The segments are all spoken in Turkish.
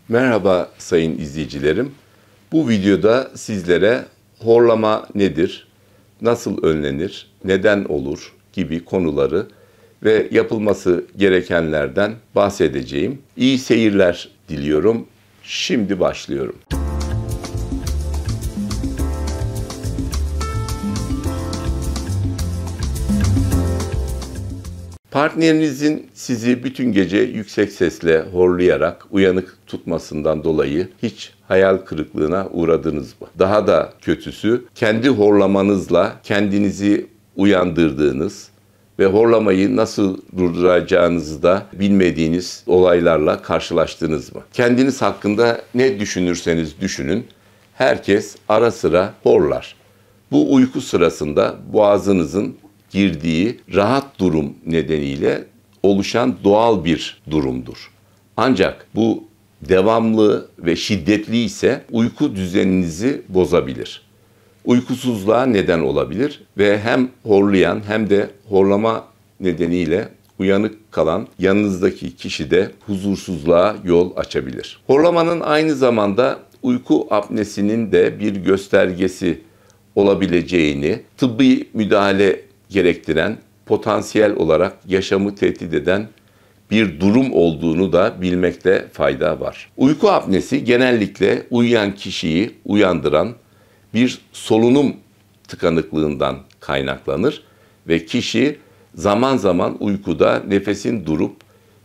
Merhaba sayın izleyicilerim. Bu videoda sizlere horlama nedir, nasıl önlenir, neden olur gibi konuları ve yapılması gerekenlerden bahsedeceğim. İyi seyirler diliyorum. Şimdi başlıyorum. Partnerinizin sizi bütün gece yüksek sesle horlayarak uyanık tutmasından dolayı hiç hayal kırıklığına uğradınız mı? Daha da kötüsü, kendi horlamanızla kendinizi uyandırdığınız ve horlamayı nasıl durduracağınızı da bilmediğiniz olaylarla karşılaştınız mı? Kendiniz hakkında ne düşünürseniz düşünün, herkes ara sıra horlar. Bu uyku sırasında boğazınızın girdiği rahat durum nedeniyle oluşan doğal bir durumdur. Ancak bu devamlı ve şiddetli ise uyku düzeninizi bozabilir. Uykusuzluğa neden olabilir ve hem horlayan hem de horlama nedeniyle uyanık kalan yanınızdaki kişi de huzursuzluğa yol açabilir. Horlamanın aynı zamanda uyku apnesinin de bir göstergesi olabileceğini, tıbbi müdahale gerektiren, potansiyel olarak yaşamı tehdit eden bir durum olduğunu da bilmekte fayda var. Uyku apnesi genellikle uyuyan kişiyi uyandıran bir solunum tıkanıklığından kaynaklanır ve kişi zaman zaman uykuda nefesin durup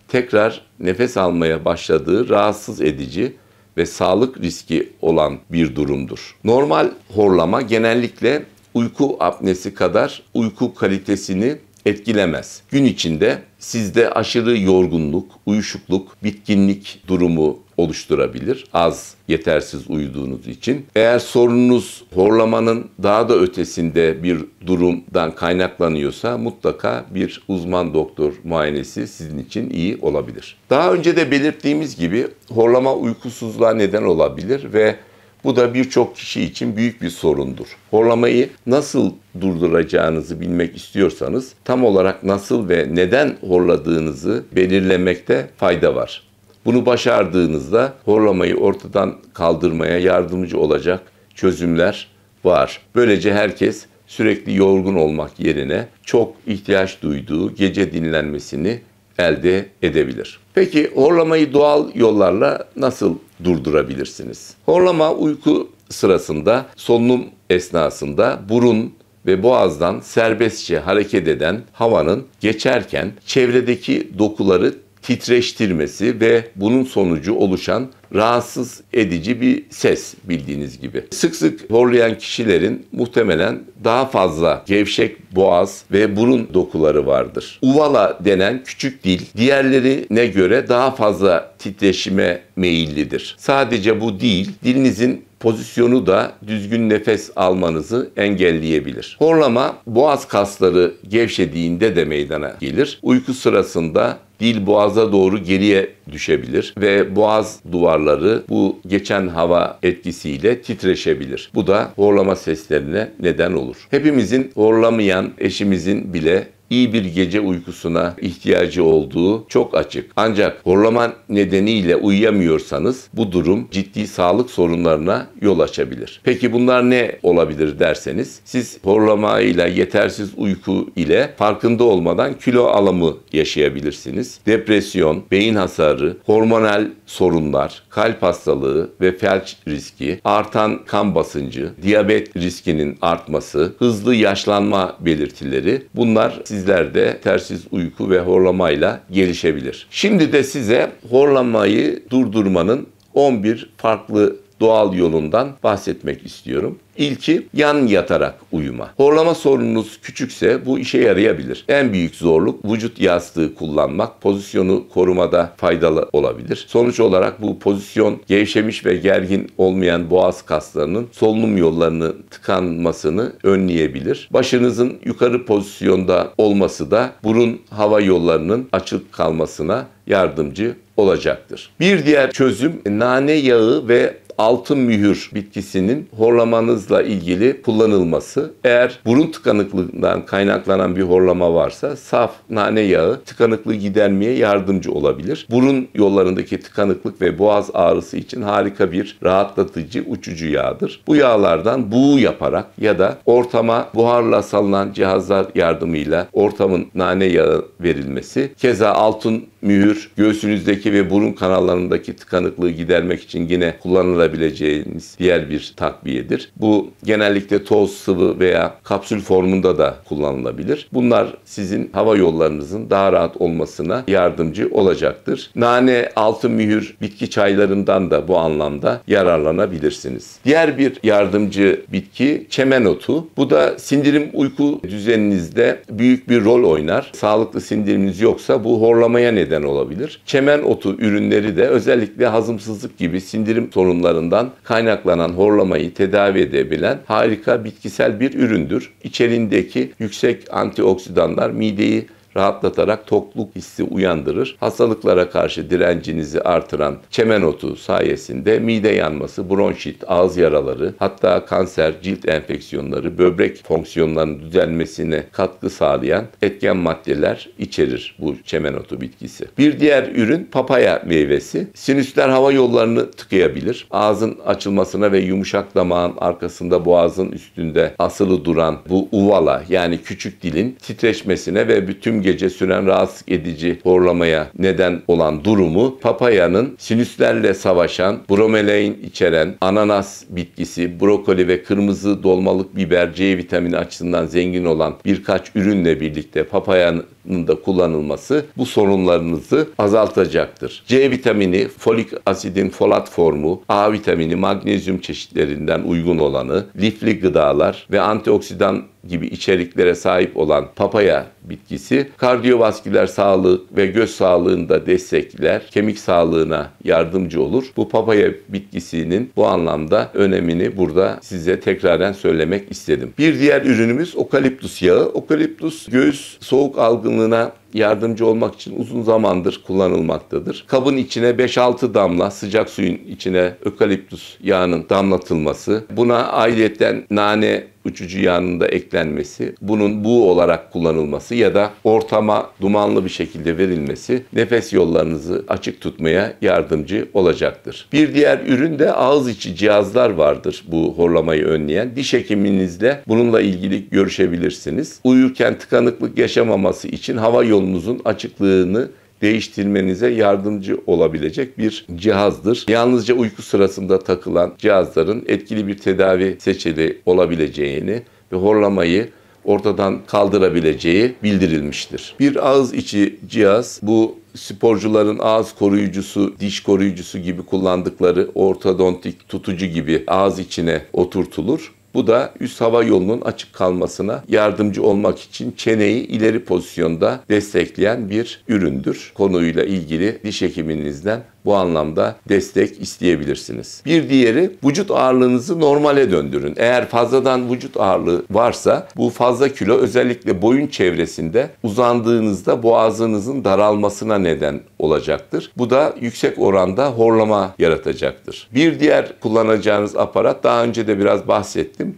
tekrar nefes almaya başladığı rahatsız edici ve sağlık riski olan bir durumdur. Normal horlama genellikle uyku apnesi kadar uyku kalitesini etkilemez. Gün içinde sizde aşırı yorgunluk, uyuşukluk, bitkinlik durumu oluşturabilir. Az, yetersiz uyuduğunuz için. Eğer sorununuz horlamanın daha da ötesinde bir durumdan kaynaklanıyorsa mutlaka bir uzman doktor muayenesi sizin için iyi olabilir. Daha önce de belirttiğimiz gibi horlama uykusuzluğa neden olabilir ve bu da birçok kişi için büyük bir sorundur. Horlamayı nasıl durduracağınızı bilmek istiyorsanız tam olarak nasıl ve neden horladığınızı belirlemekte fayda var. Bunu başardığınızda horlamayı ortadan kaldırmaya yardımcı olacak çözümler var. Böylece herkes sürekli yorgun olmak yerine çok ihtiyaç duyduğu gece dinlenmesini elde edebilir. Peki horlamayı doğal yollarla nasıl durdurabilirsiniz? Horlama uyku sırasında solunum esnasında burun ve boğazdan serbestçe hareket eden havanın geçerken çevredeki dokuları titreştirmesi ve bunun sonucu oluşan rahatsız edici bir ses bildiğiniz gibi. Sık sık horlayan kişilerin muhtemelen daha fazla gevşek boğaz ve burun dokuları vardır. Uvala denen küçük dil diğerlerine göre daha fazla titreşime meyillidir. Sadece bu değil, dilinizin pozisyonu da düzgün nefes almanızı engelleyebilir. Horlama boğaz kasları gevşediğinde de meydana gelir. Uyku sırasında dil boğaza doğru geriye düşebilir ve boğaz duvarları bu geçen hava etkisiyle titreşebilir. Bu da horlama seslerine neden olur. Hepimizin horlamayan eşimizin bile iyi bir gece uykusuna ihtiyacı olduğu çok açık. Ancak horlama nedeniyle uyuyamıyorsanız bu durum ciddi sağlık sorunlarına yol açabilir. Peki bunlar ne olabilir derseniz, siz horlamayla yetersiz uyku ile farkında olmadan kilo alımı yaşayabilirsiniz. Depresyon, beyin hasarı, hormonal sorunlar, kalp hastalığı ve felç riski, artan kan basıncı, diyabet riskinin artması, hızlı yaşlanma belirtileri bunlar sizlerde yetersiz uyku ve horlamayla gelişebilir. Şimdi de size horlamayı durdurmanın 11 farklı doğal yolundan bahsetmek istiyorum. İlki yan yatarak uyuma. Horlama sorununuz küçükse bu işe yarayabilir. En büyük zorluk vücut yastığı kullanmak, pozisyonu korumada faydalı olabilir. Sonuç olarak bu pozisyon gevşemiş ve gergin olmayan boğaz kaslarının solunum yollarının tıkanmasını önleyebilir. Başınızın yukarı pozisyonda olması da burun hava yollarının açık kalmasına yardımcı olacaktır. Bir diğer çözüm nane yağı ve altın mühür bitkisinin horlamanızla ilgili kullanılması. Eğer burun tıkanıklığından kaynaklanan bir horlama varsa saf nane yağı tıkanıklığı gidermeye yardımcı olabilir. Burun yollarındaki tıkanıklık ve boğaz ağrısı için harika bir rahatlatıcı uçucu yağdır. Bu yağlardan buğu yaparak ya da ortama buharla salınan cihazlar yardımıyla ortamın nane yağı verilmesi. Keza altın mühür göğsünüzdeki ve burun kanallarındaki tıkanıklığı gidermek için yine kullanılabileceğiniz diğer bir takviyedir. Bu genellikle toz, sıvı veya kapsül formunda da kullanılabilir. Bunlar sizin hava yollarınızın daha rahat olmasına yardımcı olacaktır. Nane, altın mühür bitki çaylarından da bu anlamda yararlanabilirsiniz. Diğer bir yardımcı bitki çemen otu. Bu da sindirim uyku düzeninizde büyük bir rol oynar. Sağlıklı sindiriminiz yoksa bu horlamaya neden olabilir. Çemen otu ürünleri de özellikle hazımsızlık gibi sindirim sorunlarından kaynaklanan horlamayı tedavi edebilen harika bitkisel bir üründür. İçerindeki yüksek antioksidanlar mideyi rahatlatarak tokluk hissi uyandırır. Hastalıklara karşı direncinizi artıran çemen otu sayesinde mide yanması, bronşit, ağız yaraları, hatta kanser, cilt enfeksiyonları, böbrek fonksiyonlarının düzelmesine katkı sağlayan etken maddeler içerir bu çemen otu bitkisi. Bir diğer ürün papaya meyvesi. Sinüsler hava yollarını tıkayabilir. Ağzın açılmasına ve yumuşak damağın arkasında boğazın üstünde asılı duran bu uvala yani küçük dilin titreşmesine ve bütün gece süren rahatsız edici horlamaya neden olan durumu papayanın sinüslerle savaşan, bromelain içeren ananas bitkisi, brokoli ve kırmızı dolmalık biber C vitamini açısından zengin olan birkaç ürünle birlikte papayanın da kullanılması bu sorunlarınızı azaltacaktır. C vitamini, folik asidin folat formu, A vitamini, magnezyum çeşitlerinden uygun olanı, lifli gıdalar ve antioksidan gibi içeriklere sahip olan papaya bitkisi kardiyovasküler sağlık ve göz sağlığını da destekler, kemik sağlığına yardımcı olur. Bu papaya bitkisinin bu anlamda önemini burada size tekraren söylemek istedim. Bir diğer ürünümüz okaliptus yağı. Okaliptus göğüs soğuk algınlığına yardımcı olmak için uzun zamandır kullanılmaktadır. Kabın içine 5-6 damla sıcak suyun içine ökaliptus yağının damlatılması, buna ayrıyeten nane uçucu yağının da eklenmesi, bunun buğu olarak kullanılması ya da ortama dumanlı bir şekilde verilmesi nefes yollarınızı açık tutmaya yardımcı olacaktır. Bir diğer ürün de ağız içi cihazlar vardır bu horlamayı önleyen. Diş hekiminizle bununla ilgili görüşebilirsiniz. Uyurken tıkanıklık yaşamaması için hava yolunuzun açıklığını değiştirmenize yardımcı olabilecek bir cihazdır. Yalnızca uyku sırasında takılan cihazların etkili bir tedavi seçeneği olabileceğini ve horlamayı ortadan kaldırabileceği bildirilmiştir. Bir ağız içi cihaz, bu sporcuların ağız koruyucusu, diş koruyucusu gibi kullandıkları ortodontik tutucu gibi ağız içine oturtulur. Bu da üst hava yolunun açık kalmasına yardımcı olmak için çeneyi ileri pozisyonda destekleyen bir üründür. Konuyla ilgili diş hekiminizden bu anlamda destek isteyebilirsiniz. Bir diğeri vücut ağırlığınızı normale döndürün. Eğer fazladan vücut ağırlığı varsa bu fazla kilo özellikle boyun çevresinde uzandığınızda boğazınızın daralmasına neden olacaktır. Bu da yüksek oranda horlama yaratacaktır. Bir diğer kullanacağınız aparat daha önce de biraz bahsettim.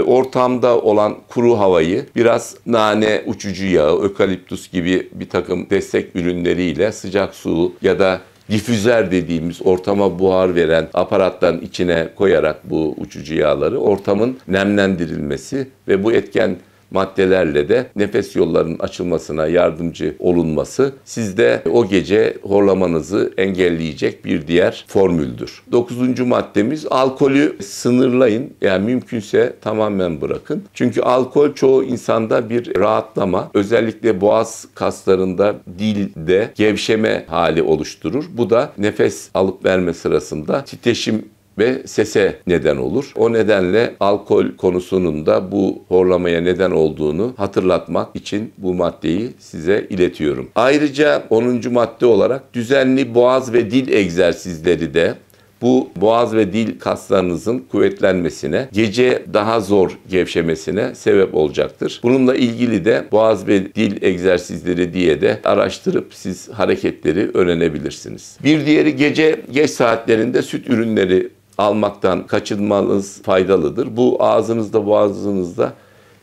Ortamda olan kuru havayı biraz nane uçucu yağı, ökaliptus gibi bir takım destek ürünleriyle sıcak su ya da difüzer dediğimiz ortama buhar veren aparatların içine koyarak bu uçucu yağları ortamın nemlendirilmesi ve bu etken maddelerle de nefes yollarının açılmasına yardımcı olunması sizde o gece horlamanızı engelleyecek bir diğer formüldür. 9. maddemiz alkolü sınırlayın. Yani mümkünse tamamen bırakın. Çünkü alkol çoğu insanda bir rahatlama, özellikle boğaz kaslarında, dilde gevşeme hali oluşturur. Bu da nefes alıp verme sırasında titreşim ve sese neden olur. O nedenle alkol konusunun da bu horlamaya neden olduğunu hatırlatmak için bu maddeyi size iletiyorum. Ayrıca 10. madde olarak düzenli boğaz ve dil egzersizleri de bu boğaz ve dil kaslarınızın kuvvetlenmesine, gece daha zor gevşemesine sebep olacaktır. Bununla ilgili de boğaz ve dil egzersizleri diye de araştırıp siz hareketleri öğrenebilirsiniz. Bir diğeri gece geç saatlerinde süt ürünleri almaktan kaçınmanız faydalıdır. Bu ağzınızda, boğazınızda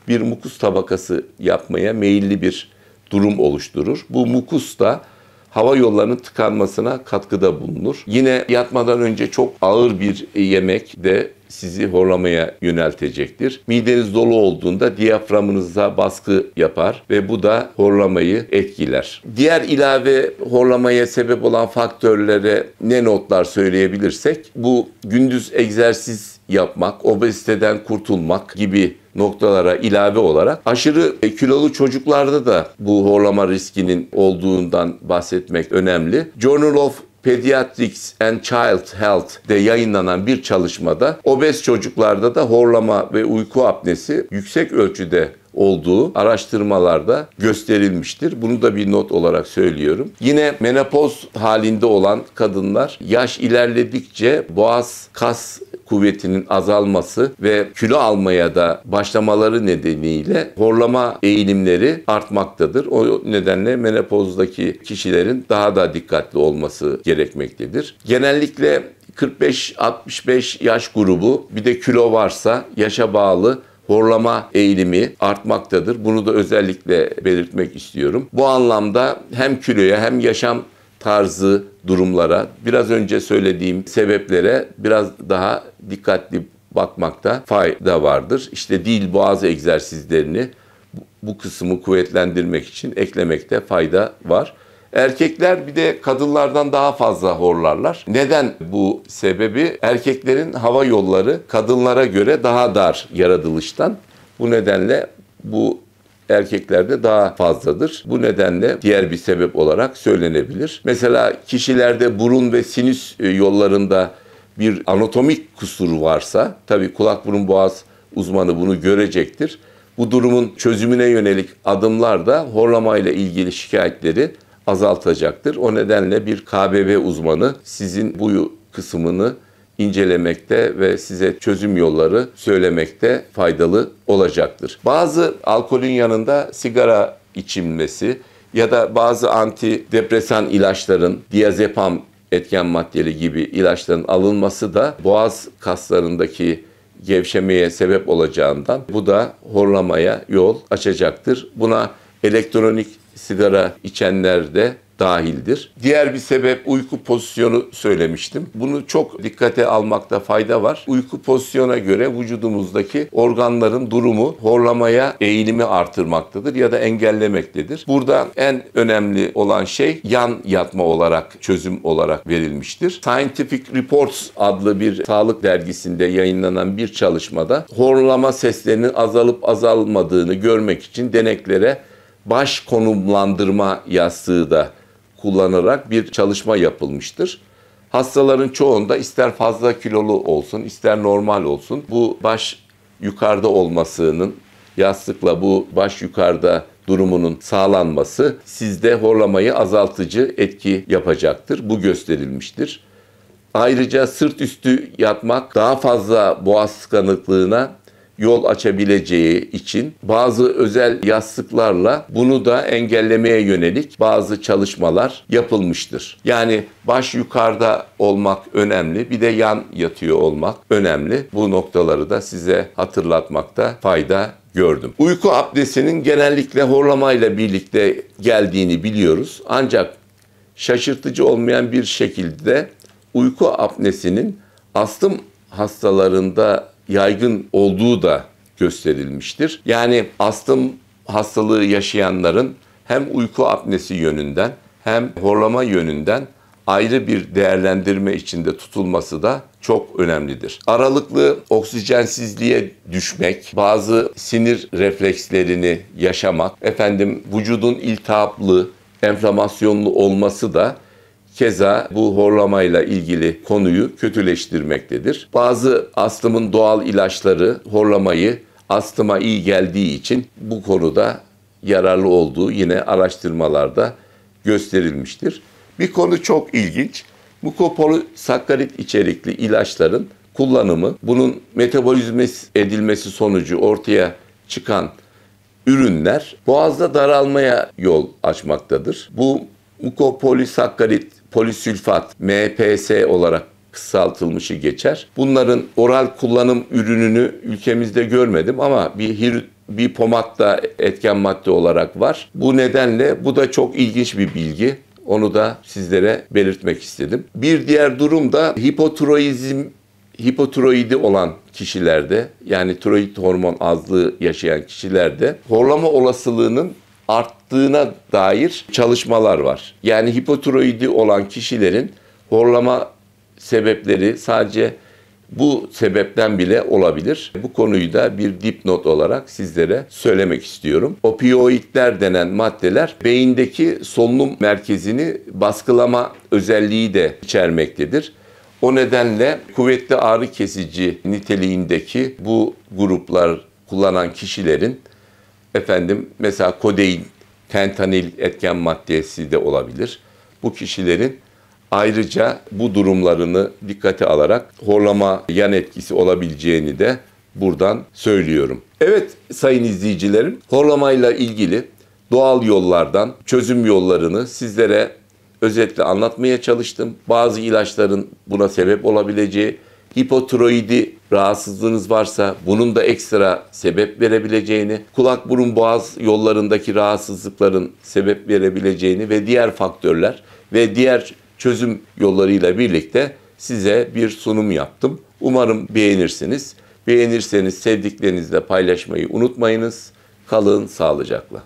bir mukus tabakası yapmaya meyilli bir durum oluşturur. Bu mukus da hava yollarının tıkanmasına katkıda bulunur. Yine yatmadan önce çok ağır bir yemek de sizi horlamaya yöneltecektir. Mideniz dolu olduğunda diyaframınıza baskı yapar ve bu da horlamayı etkiler. Diğer ilave horlamaya sebep olan faktörlere ne notlar söyleyebilirsek, bu gündüz egzersiz yapmak, obeziteden kurtulmak gibi noktalara ilave olarak aşırı kilolu çocuklarda da bu horlama riskinin olduğundan bahsetmek önemli. Journal of Pediatrics and Child Health'de yayınlanan bir çalışmada obez çocuklarda da horlama ve uyku apnesi yüksek ölçüde olduğu araştırmalarda gösterilmiştir. Bunu da bir not olarak söylüyorum. Yine menopoz halinde olan kadınlar yaş ilerledikçe boğaz kas kuvvetinin azalması ve kilo almaya da başlamaları nedeniyle horlama eğilimleri artmaktadır. O nedenle menopozdaki kişilerin daha da dikkatli olması gerekmektedir. Genellikle 45-65 yaş grubu, bir de kilo varsa yaşa bağlı horlama eğilimi artmaktadır. Bunu da özellikle belirtmek istiyorum. Bu anlamda hem kiloya hem yaşam tarzı durumlara, biraz önce söylediğim sebeplere biraz daha dikkatli bakmakta fayda vardır. İşte dil boğaz egzersizlerini bu kısmı kuvvetlendirmek için eklemekte fayda var. Erkekler bir de kadınlardan daha fazla horlarlar. Neden bu sebebi? Erkeklerin hava yolları kadınlara göre daha dar yaratılıştan. Bu nedenle bu erkeklerde daha fazladır. Bu nedenle diğer bir sebep olarak söylenebilir. Mesela kişilerde burun ve sinüs yollarında bir anatomik kusuru varsa, tabii kulak burun boğaz uzmanı bunu görecektir. Bu durumun çözümüne yönelik adımlar da horlamayla ilgili şikayetleri azaltacaktır. O nedenle bir KBB uzmanı sizin bu kısmını incelemekte ve size çözüm yolları söylemekte faydalı olacaktır. Bazı alkolün yanında sigara içilmesi ya da bazı antidepresan ilaçların, diazepam etken maddeli gibi ilaçların alınması da boğaz kaslarındaki gevşemeye sebep olacağından bu da horlamaya yol açacaktır. Buna elektronik sigara içenler de dahildir. Diğer bir sebep uyku pozisyonu söylemiştim. Bunu çok dikkate almakta fayda var. Uyku pozisyona göre vücudumuzdaki organların durumu horlamaya eğilimi artırmaktadır ya da engellemektedir. Burada en önemli olan şey yan yatma olarak, çözüm olarak verilmiştir. Scientific Reports adlı bir sağlık dergisinde yayınlanan bir çalışmada horlama seslerinin azalıp azalmadığını görmek için deneklere baş konumlandırma yastığı da kullanarak bir çalışma yapılmıştır. Hastaların çoğunda ister fazla kilolu olsun, ister normal olsun, bu baş yukarıda olmasının, yastıkla bu baş yukarıda durumunun sağlanması sizde horlamayı azaltıcı etki yapacaktır. Bu gösterilmiştir. Ayrıca sırt üstü yatmak daha fazla boğaz tıkanıklığına yol açabileceği için bazı özel yastıklarla bunu da engellemeye yönelik bazı çalışmalar yapılmıştır. Yani baş yukarıda olmak önemli, bir de yan yatıyor olmak önemli. Bu noktaları da size hatırlatmakta fayda gördüm. Uyku apnesinin genellikle horlamayla birlikte geldiğini biliyoruz. Ancak şaşırtıcı olmayan bir şekilde uyku apnesinin astım hastalarında yaygın olduğu da gösterilmiştir. Yani astım hastalığı yaşayanların hem uyku apnesi yönünden hem horlama yönünden ayrı bir değerlendirme içinde tutulması da çok önemlidir. Aralıklı oksijensizliğe düşmek, bazı sinir reflekslerini yaşamak, vücudun iltihaplı, enflamasyonlu olması da keza bu horlamayla ilgili konuyu kötüleştirmektedir. Bazı astımın doğal ilaçları horlamayı astıma iyi geldiği için bu konuda yararlı olduğu yine araştırmalarda gösterilmiştir. Bir konu çok ilginç. Mukopolisakkarit içerikli ilaçların kullanımı, bunun metabolizme edilmesi sonucu ortaya çıkan ürünler boğazda daralmaya yol açmaktadır. Bu mukopolisakkarit polisülfat, MPS olarak kısaltılmışı geçer. Bunların oral kullanım ürününü ülkemizde görmedim ama bir pomatta etken madde olarak var. Bu nedenle bu da çok ilginç bir bilgi. Onu da sizlere belirtmek istedim. Bir diğer durum da hipotiroidi olan kişilerde, yani tiroid hormon azlığı yaşayan kişilerde horlama olasılığının arttığına dair çalışmalar var. Yani hipotiroidi olan kişilerin horlama sebepleri sadece bu sebepten bile olabilir. Bu konuyu da bir dipnot olarak sizlere söylemek istiyorum. Opioidler denen maddeler beyindeki solunum merkezini baskılama özelliği de içermektedir. O nedenle kuvvetli ağrı kesici niteliğindeki bu gruplar kullanan kişilerin mesela kodein, fentanil etken maddesi de olabilir. Bu kişilerin ayrıca bu durumlarını dikkate alarak horlama yan etkisi olabileceğini de buradan söylüyorum. Evet sayın izleyicilerim, horlamayla ilgili doğal yollardan çözüm yollarını sizlere özetle anlatmaya çalıştım. Bazı ilaçların buna sebep olabileceği, hipotiroidi rahatsızlığınız varsa bunun da ekstra sebep verebileceğini, kulak burun boğaz yollarındaki rahatsızlıkların sebep verebileceğini ve diğer faktörler ve diğer çözüm yollarıyla birlikte size bir sunum yaptım. Umarım beğenirsiniz. Beğenirseniz sevdiklerinizle paylaşmayı unutmayınız. Kalın sağlıcakla.